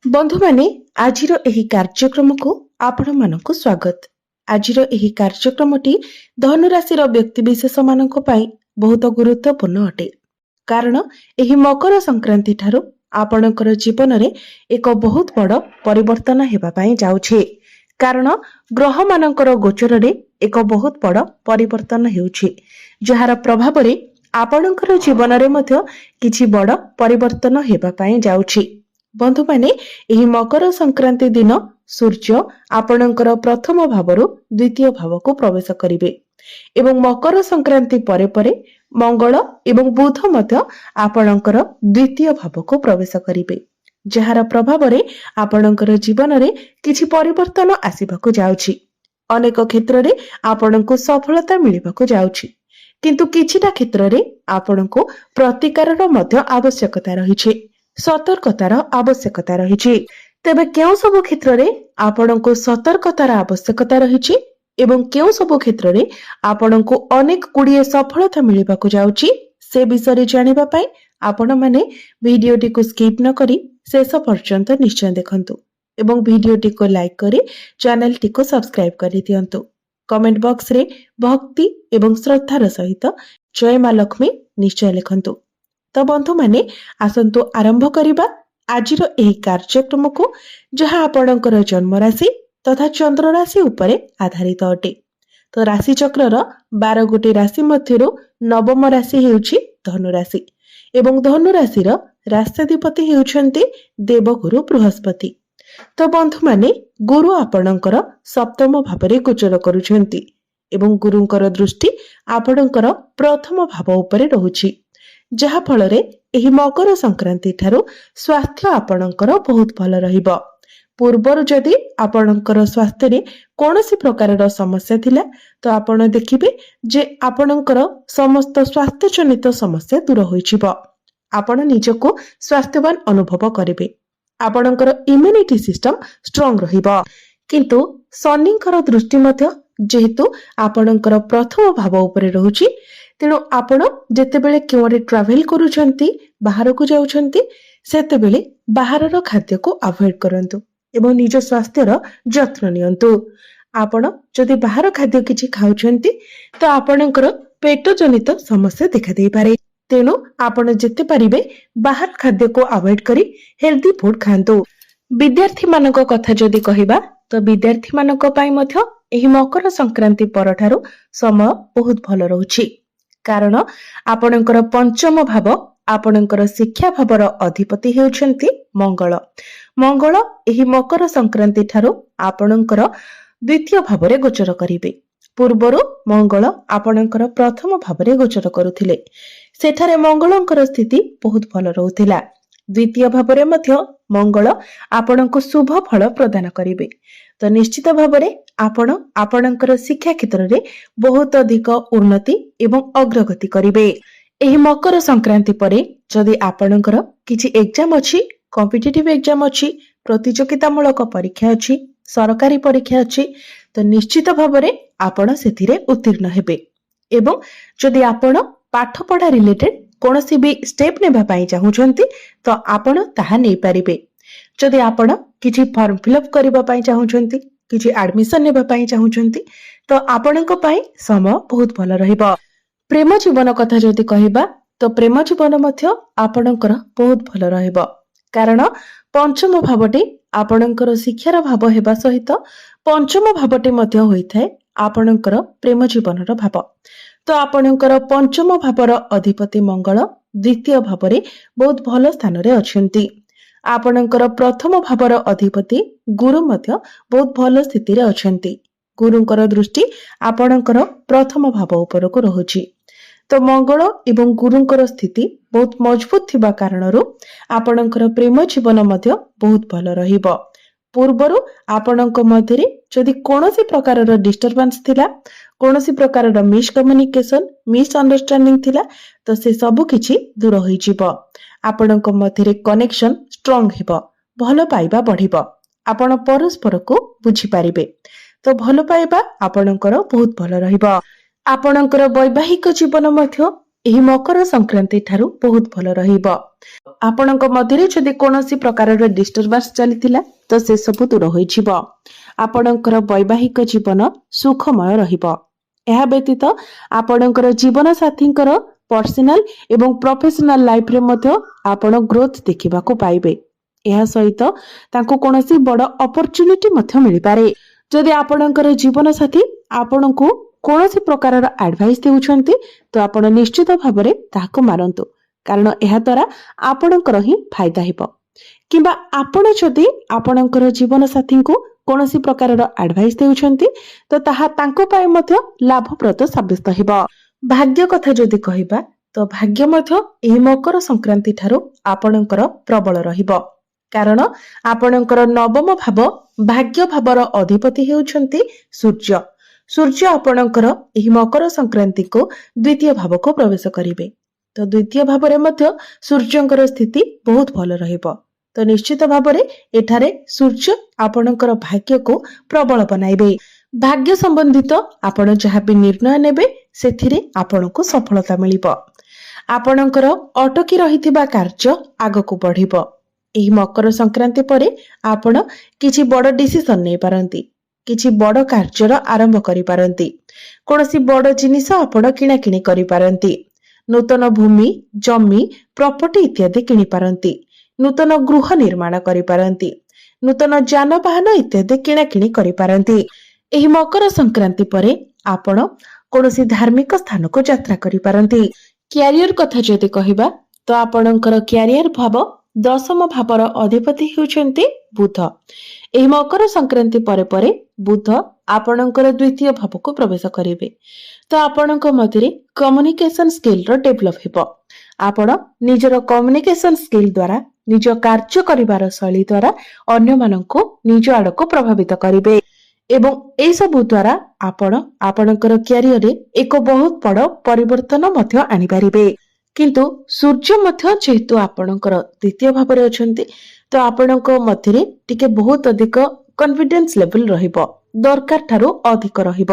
बंधु माने आजिर एही कार्यक्रमको आपण मानकु स्वागत। आजिर एही कार्यक्रमटी धनुराशिर व्यक्तिविशेष मानक पई बहुत गुरुत्वपूर्ण अटे। कारण एही मकर संक्रांति ठारू आपणकर जीवन रे एक बहुत बड़ परिवर्तन हेबा पई जाउछे। कारण ग्रह मानकर गोचर रे एक बहुत बड़ परिवर्तन हेउछे, जहार प्रभाव रे आपणकर जीवन रे मध्य किछि बड़ परिवर्तन हेबा पई जाउछे। बंधु माने एही मकर संक्रांति दिन सूर्य आपणकर प्रथम भावरु द्वितीय भाव को प्रवेश करिवे एवं मकर संक्रांति परे परे मंगल एवं बुध मध्य आपणकर द्वितीय भाव को प्रवेश करिवे, जहार प्रभाव रे आपणकर जीवन रे किछि परिवर्तन आसीबाकु जाउछि। अनेक क्षेत्र रे आपणको सफलता मिलिबाकु जाउछि, किंतु किछिटा क्षेत्र रे आपणको प्रतिकारर मध्य आवश्यकता रहिछि, सतर्कतार आवश्यकता रहिछि। तेबे केउ सब क्षेत्र रे आपणको सतर्कतार आवश्यकता रहिछि एवं केउ सब क्षेत्र रे आपणको अनेक गुड़िए सफलता मिलिबाकु जाउछि, से विषय जानिबा पई आपण माने वीडियोटी को स्किप न करी शेष पर्यंत निश्चय देखंतु एवं वीडियोटी को लाइक करी चैनल टी को सब्सक्राइब करी दियंतु। कमेंट बॉक्स रे भक्ति एवं श्रद्धार सहित जय मां लक्ष्मी निश्चय लिखंतु। तो बंधु माने आसंतु आरंभ करिबा आजिर एही कार्यक्रम को, जहां आपणकर जन्म राशि तथा चंद्र राशि उपरे आधारित अटे। तो राशि चक्रर 12 गोटी राशि मध्यरु नवम राशि हेउछि धनु राशि एवं धनु राशिर राष्ट्राधिपति हेउछन्ति देवगुरु बृहस्पति। तो बंधु माने गुरु आपणकर सप्तम भावरे गोचर करूछन्ति एवं गुरुंकर दृष्टि आपणकर प्रथम भाव उपरे रहुछि, जहा फଳରେ एही मकर संक्रांति ठारू स्वास्थ्य आपणकर बहुत भल रहिबो। पूर्वरु जदि आपणकर स्वास्थ्य रे कोनोसी प्रकारर समस्या थिला तो आपण देखिबे जे आपणकर समस्त स्वास्थ्य जनित समस्या दूर होइछिबो। आपण निजको स्वास्थ्यवान अनुभव करिबे, आपणकर इम्यूनिटी सिस्टम स्ट्रांग रहिबो। किंतु शनिंकर दृष्टि मध्य जेहेतु आपणकर प्रथम भाव उपरे रहुछि, तेणु आपण जेतेबेले केवरे ट्रावेल करूछन्ति बाहर को जाउछन्ति सेतेबेले बाहरर खाद्य को अवॉइड करंतु एवं निज स्वास्थ्यर जत्न नियंतु। आपण जदि बाहर खाद्य किछि खाउछन्ति तो आपणकर पेट जनित समस्या देखा देई पारे, तेणु आपण जेते परिबे बाहर खाद्य को अवॉइड करी हेल्दी फूड खांतु। विद्यार्थी मानक कथा जदि कहिबा तो विद्यार्थी मानक पई मध्य एही मकर संक्रांति परठारु समय बहुत भल रहुछि। कारण आपणकर पंचम भाव आपणकर शिक्षा भावर अधिपति हेउछन्ति मंगल। मंगल एही मकर संक्रांति ठारू आपणकर द्वितीय भावरे गोचर करिवे। पूर्वरु मंगल आपणकर प्रथम भावरे गोचर करुथिले, सेठारे मंगलंकर स्थिति बहुत भल रहुथिला। द्वितीय भावरे मध्य मंगल आपणको शुभ फल प्रदान करिवे। तो निश्चित भावरे आपण आपणकर शिक्षा क्षेत्र रे बहुत अधिक उन्नति एवं अग्रगति करिवे। एही मकर संक्रांति परे जदि आपणकर किछि एग्जाम अछि, कॉम्पिटिटिव एग्जाम अछि, प्रतियोगितामूलक परीक्षा अछि, सरकारी परीक्षा अछि, तो निश्चित भावरे आपण सेथिरे उत्तीर्ण हेबे। एवं जदि आपण पाठ पढ़ा रिलेटेड कोनोसी भी स्टेप नेबा पई चाहुछन्ति तो आपण ताहा नै पारिबे। जदि आपण किछि फॉर्म फिलअप करबा पई चाहुछन्ति, किछि एडमिशन नेबा पई चाहुछन्ति तो आपणक पई समय बहुत भल रहिबो। प्रेम जीवन कथा जदि कहिबा तो प्रेम जीवन मध्य आपणकर बहुत भल रहिबो। कारण पंचम भावटी आपणकर शिक्षार भाव हेबा सहित पंचम भावटी मध्य होइथाय आपणकर प्रेम जीवनर भाव। तो आपणकर पंचम भावर अधिपति मंगल द्वितीय भावरे बहुत भल स्थान रे अछंती। आपणकर प्रथम भावर अधिपति गुरु मध्य बहुत भल स्थिति रे अछंती। गुरुंकर दृष्टि आपणकर प्रथम भाव उपर को रहुछि। तो मंगल एवं गुरुंकर स्थिति बहुत मजबूत थिबा कारणरू आपणकर प्रेम जीवन मध्य बहुत भल रहिबो। पूर्वरु आपणक मध्यरे जदि कोनोसी प्रकारर डिस्टर्बेंस थिला, कोनोसी प्रकारर मिसकम्युनिकेशन मिसअंडरस्टैंडिंग थिला तो से सब किछि दूर होई जिवो। आपणक मध्यरे कनेक्शन स्ट्रांग हेबो, भल पाइबा बढ़िबो, आपण परस्पर को बुझी पारिबे। तो भल पाइबा आपणकर बहुत भल रहिबो। आपणकर वैवाहिक जीवन मध्य एही मकर संक्रांति ठारू बहुत भल रहिबो। ଆପଣଙ୍କ ମଧ୍ୟରେ ଯଦି କୌଣସି ପ୍ରକାରର ଡିଷ୍ଟର୍ବାନ୍ସ ଚାଲିଥିଲା ତ ସେ ସବୁ ଦୂର ହୋଇଯିବ। ଆପଣଙ୍କର ବୈବାହିକ ଜୀବନ ସୁଖମୟ ରହିବ। ଏହା ବ୍ୟତୀତ ଆପଣଙ୍କର ଜୀବନ ସାଥୀଙ୍କର ପର୍ସନାଲ ଏବଂ ପ୍ରଫେସନାଲ ଲାଇଫରେ ମଧ୍ୟ ଆପଣ ଗ୍ରୋଥ ଦେଖିବାକୁ ପାଇବେ। ଏହା ସହିତ ତାଙ୍କୁ କୌଣସି ବଡ଼ ଅପରଚ୍ୟୁନିଟି ମଧ୍ୟ ମିଳିପାରେ। ଯଦି ଆପଣଙ୍କର ଜୀବନ ସାଥୀ ଆପଣଙ୍କୁ କୌଣସି ପ୍ରକାରର ଆଡଭାଇସ ଦେଉଛନ୍ତି ତ ଆପଣ ନିଶ୍ଚିତ ଭାବରେ ତାହାକୁ ମାନନ୍ତୁ, କାରଣ ଏହା ଦ୍ୱାରା ଆପଣଙ୍କର ହିଁ ଫାଇଦା ହେବ। କିମ୍ବା ଆପଣ ଯଦି ଆପଣଙ୍କର ଜୀବନ ସାଥୀଙ୍କୁ କୌଣସି ପ୍ରକାରର ଆଡଭାଇସ ଦେଉଛନ୍ତି ତ ତାହା ତାଙ୍କ ପାଇଁ ମଧ୍ୟ ଲାଭପ୍ରଦ ସାବ୍ୟସ୍ତ ହେବ। ଭାଗ୍ୟ କଥା ଯଦି କହିବା ତ ଭାଗ୍ୟ ମଧ୍ୟ ଏହି ମକର ସଂକ୍ରାନ୍ତି ଠାରୁ ଆପଣଙ୍କର ପ୍ରବଳ ରହିବ, କାରଣ ଆପଣଙ୍କର ନବମ ଭାବ ଭାଗ୍ୟ ଭାବର ଅଧିପତି ହେଉଛନ୍ତି ସୂର୍ଯ୍ୟ। ସୂର୍ଯ୍ୟ ଆପଣଙ୍କର ଏହି ମକର ସଂକ୍ରାନ୍ତିକୁ ଦ୍ୱିତୀୟ ଭାବକୁ ପ୍ରବେଶ କରିବେ। ତ ଦ୍ୱିତୀୟ ଭାବରେ ମଧ୍ୟ ସୂର୍ଯ୍ୟଙ୍କର ସ୍ଥିତି ବହୁତ ଭଲ ରହିବ। ତ ନିଶ୍ଚିତ ଭାବରେ ଏଠାରେ ସୂର୍ଯ୍ୟ ଆପଣଙ୍କର ଭାଗ୍ୟକୁ ପ୍ରବଳ ବନାଇବେ। ଭାଗ୍ୟ ସମ୍ବନ୍ଧିତ ଆପଣ ଯାହା ବି ନିର୍ଣ୍ଣୟ ନେବେ ସେଥିରେ ଆପଣଙ୍କୁ ସଫଳତା ମିଳିବ। ଆପଣଙ୍କର ଅଟକି ରହିଥିବା କାର୍ଯ୍ୟ ଆଗକୁ ବଢିବ। ଏହି ମକର ସଂକ୍ରାନ୍ତି ପରେ ଆପଣ କିଛି ବଡ଼ ଡିସିସନ ନେଇପାରନ୍ତି, କିଛି ବଡ଼ କାର୍ଯ୍ୟର ଆରମ୍ଭ କରିପାରନ୍ତି, କୌଣସି ବଡ଼ ଜିନିଷ ଆପଣ କିଣାକିଣି କରିପାରନ୍ତି, ନୂତନ ଭୂମି, ଜମି, ପ୍ରପର୍ଟି ଇତ୍ୟାଦି କିଣିପାରନ୍ତି, ନୂତନ ଗୃହ ନିର୍ମାଣ କରିପାରନ୍ତି, ନୂତନ ଯାନବାହନ ଇତ୍ୟାଦି କିଣାକିଣି କରିପାରନ୍ତି। ଏହି ମକର ସଂକ୍ରାନ୍ତି ପରେ ଆପଣ କୌଣସି ଧାର୍ମିକ ସ୍ଥାନକୁ ଯାତ୍ରା କରିପାରନ୍ତି। କ୍ୟାରିୟର କଥା ଯଦି କହିବା ତ ଆପଣଙ୍କର କ୍ୟାରିୟର ଭାବ ଦଶମ ଭାବର ଅଧିପତି ହେଉଛନ୍ତି ବୁଧ। ଏହି ମକର ସଂକ୍ରାନ୍ତି ପରେ ପରେ ବୁଧ ଆପଣଙ୍କର ଦ୍ୱିତୀୟ ଭାବକୁ ପ୍ରବେଶ କରିବେ। ତ ଆପଣଙ୍କ ମଧ୍ୟରେ କମ୍ୟୁନିକେସନ ସ୍କିଲର ଡେଭଲପ ହେବ। ଆପଣ ନିଜର କମ୍ୟୁନିକେସନ ସ୍କିଲ ଦ୍ୱାରା, ନିଜ କାର୍ଯ୍ୟ କରିବାର ଶୈଳୀ ଦ୍ୱାରା ଅନ୍ୟମାନଙ୍କୁ ନିଜ ଆଡକୁ ପ୍ରଭାବିତ କରିବେ ଏବଂ ଏସବୁ ଦ୍ୱାରା ଆପଣ ଆପଣଙ୍କର କ୍ୟାରିୟରରେ ଏକ ବହୁତ ବଡ଼ ପରିବର୍ତ୍ତନ ମଧ୍ୟ ଆଣିପାରିବେ। କିନ୍ତୁ ସୂର୍ଯ୍ୟ ମଧ୍ୟ ଯେହେତୁ ଆପଣଙ୍କର ଦ୍ୱିତୀୟ ଭାବରେ ଅଛନ୍ତି ତ ଆପଣଙ୍କ ମଧ୍ୟରେ ଟିକେ ବହୁତ ଅଧିକ କନଫିଡେନ୍ସ ଲେଭେଲ ରହିବ, ଦରକାର ଠାରୁ ଅଧିକ ରହିବ।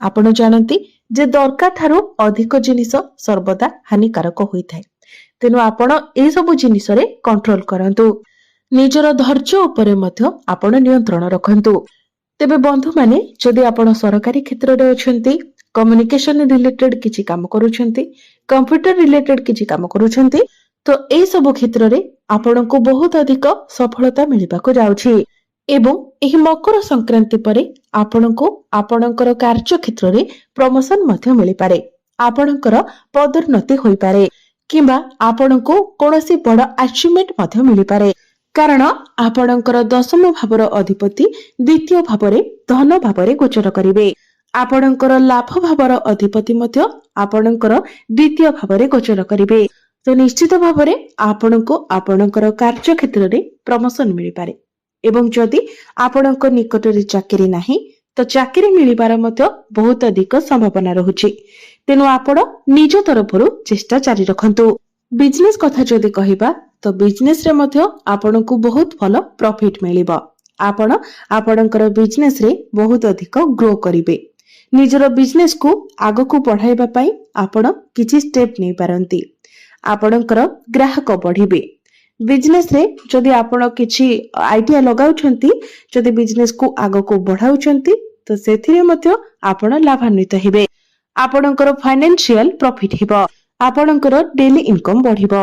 ଆପଣ ଜାଣନ୍ତି ଯେ ଦରକାର ଠାରୁ ଅଧିକ ଜିନିଷ ସର୍ବଦା ହାନିକାରକ ହୋଇଥାଏ, ତେଣୁ ଆପଣ ଏସବୁ ଜିନିଷରେ କଣ୍ଟ୍ରୋଲ କରନ୍ତୁ। ନିଜର ଧୈର୍ଯ୍ୟ ଉପରେ ମଧ୍ୟ ଆପଣ ନିୟନ୍ତ୍ରଣ ରଖନ୍ତୁ। ତେବେ ବନ୍ଧୁମାନେ, ଯଦି ଆପଣ ସରକାରୀ କ୍ଷେତ୍ରରେ ଅଛନ୍ତି, କମ୍ୟୁନିକେସନ ରିଲେଟେଡ କିଛି କାମ କରୁଛନ୍ତି, କମ୍ପ୍ୟୁଟର ରିଲେଟେଡ କିଛି କାମ କରୁଛନ୍ତି ତ ଏହି ସବୁ କ୍ଷେତ୍ରରେ ଆପଣଙ୍କୁ ବହୁତ ଅଧିକ ସଫଳତା ମିଳିବାକୁ ଯାଉଛି ଏବଂ ଏହି ମକର ସଂକ୍ରାନ୍ତି ପରେ ଆପଣଙ୍କୁ ଆପଣଙ୍କର କାର୍ଯ୍ୟ କ୍ଷେତ୍ରରେ ପ୍ରମୋଶନ ମଧ୍ୟ ମିଳିପାରେ, ଆପଣଙ୍କର ପଦୋନ୍ନତି ହୋଇପାରେ କିମ୍ବା ଆପଣଙ୍କୁ କୌଣସି ବଡ଼ ଆଚିଭମେଣ୍ଟ ମଧ୍ୟ ମିଳିପାରେ, କାରଣ ଆପଣଙ୍କର ଦଶମ ଭାବର ଅଧିପତି ଦ୍ୱିତୀୟ ଭାବରେ ଧନ ଭାବରେ ଗୋଚର କରିବେ। ଆପଣଙ୍କର ଲାଭ ଭାବର ଅଧିପତି ମଧ୍ୟ ଆପଣଙ୍କର ଦ୍ୱିତୀୟ ଭାବରେ ଗୋଚର କରିବେ। ତ ନିଶ୍ଚିତ ଭାବରେ ଆପଣଙ୍କୁ ଆପଣଙ୍କର କାର୍ଯ୍ୟ କ୍ଷେତ୍ରରେ ପ୍ରମୋଶନ ମିଳିପାରେ ଏବଂ ଯଦି ଆପଣଙ୍କ ନିକଟରେ ଚାକିରି ନାହିଁ ତ ଚାକିରି ମିଳିବାର ମଧ୍ୟ ବହୁତ ଅଧିକ ସମ୍ଭାବନା ରହୁଛି। ତେଣୁ ଆପଣ ନିଜ ତରଫରୁ ଚେଷ୍ଟା ଜାରି ରଖନ୍ତୁ। ବିଜନେସ କଥା ଯଦି କହିବା ତ ବିଜନେସରେ ମଧ୍ୟ ଆପଣଙ୍କୁ ବହୁତ ଭଲ ପ୍ରଫିଟ ମିଳିବ। ଆପଣ ଆପଣଙ୍କର ବିଜନେସରେ ବହୁତ ଅଧିକ ଗ୍ରୋ କରିବେ। ନିଜର ବିଜନେସକୁ ଆଗକୁ ବଢାଇବା ପାଇଁ ଆପଣ କିଛି ଷ୍ଟେପ ନେଇପାରନ୍ତି। ଆପଣଙ୍କର ଗ୍ରାହକ ବଢିବେ। ବିଜନେସରେ ଯଦି ଆପଣ କିଛି ଆଇଡିଆ ଲଗାଉଛନ୍ତି, ଯଦି ବିଜନେସକୁ ଆଗକୁ ବଢାଉଛନ୍ତି ତ ସେଥିରେ ମଧ୍ୟ ଆପଣ ଲାଭାନ୍ୱିତ ହେବେ। ଆପଣଙ୍କର ଫାଇନାନ୍ସିଆଲ ପ୍ରଫିଟ ହେବ। ଆପଣଙ୍କର ଡେଲି ଇନକମ ବଢିବ।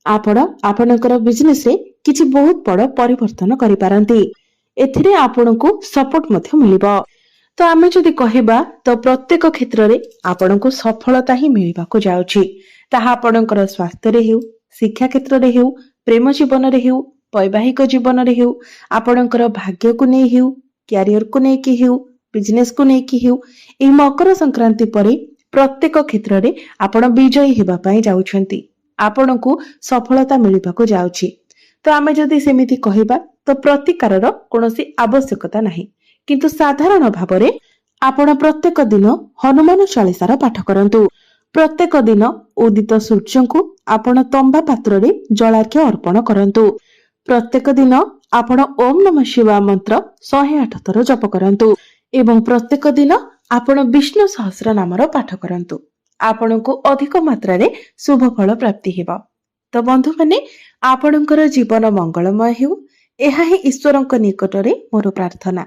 ଆପଣ ଆପଣଙ୍କର ବିଜନେସରେ କିଛି ବହୁତ ବଡ଼ ପରିବର୍ତ୍ତନ କରିପାରନ୍ତି। ଏଥିରେ ଆପଣଙ୍କୁ ସପୋର୍ଟ ମଧ୍ୟ ମିଳିବ। ତ ଆମେ ଯଦି କହିବା ତ ପ୍ରତ୍ୟେକ କ୍ଷେତ୍ରରେ ଆପଣଙ୍କୁ ସଫଳତା ହିଁ ମିଳିବାକୁ ଯାଉଛି। ତାହା ଆପଣଙ୍କର ସ୍ୱାସ୍ଥ୍ୟରେ ହେଉ, ଶିକ୍ଷା କ୍ଷେତ୍ରରେ ହେଉ, ପ୍ରେମ ଜୀବନରେ ହେଉ, ବୈବାହିକ ଜୀବନରେ ହେଉ, ଆପଣଙ୍କର ଭାଗ୍ୟକୁ ନେଇ ହେଉ, କ୍ୟାରିୟରକୁ ନେଇକି ହେଉ, ବିଜନେସକୁ ନେଇକି ହେଉ, ଏହି ମକର ସଂକ୍ରାନ୍ତି ପରେ ପ୍ରତ୍ୟେକ କ୍ଷେତ୍ରରେ ଆପଣ ବିଜୟୀ ହେବା ପାଇଁ ଯାଉଛନ୍ତି। ଆପଣଙ୍କୁ ସଫଳତା ମିଳିବାକୁ ଯାଉଛି। ତ ଆମେ ଯଦି ସେମିତି କହିବା ତ ପ୍ରତିକାରର କୌଣସି ଆବଶ୍ୟକତା ନାହିଁ, କିନ୍ତୁ ସାଧାରଣ ଭାବରେ ଆପଣ ପ୍ରତ୍ୟେକ ଦିନ ହନୁମାନ ଚାଳିସାର ପାଠ କରନ୍ତୁ। ପ୍ରତ୍ୟେକ ଦିନ ଉଦିତ ସୂର୍ଯ୍ୟଙ୍କୁ ଆପଣ ତମ୍ବା ପାତ୍ରରେ ଜଳାର୍ଘ୍ୟ ଅର୍ପଣ କରନ୍ତୁ। ପ୍ରତ୍ୟେକ ଦିନ ଆପଣ ଓಂ ନମଃ ଶିବାୟ ମନ୍ତ୍ର 108 ଥର ଜପ କରନ୍ତୁ ଏବଂ ପ୍ରତ୍ୟେକ ଦିନ ଆପଣ ବିଷ୍ଣୁ ସହସ୍ର ନାମର ପାଠ କରନ୍ତୁ। ଆପଣଙ୍କୁ ଅଧିକ ମାତ୍ରାରେ ଶୁଭ ଫଳ ପ୍ରାପ୍ତି ହେବ। ତ ବନ୍ଧୁମାନେ, ଆପଣଙ୍କର ଜୀବନ ମଙ୍ଗଳମୟ ହେଉ, ଏହା ହିଁ ଈଶ୍ୱରଙ୍କ ନିକଟରେ ମୋର ପ୍ରାର୍ଥନା।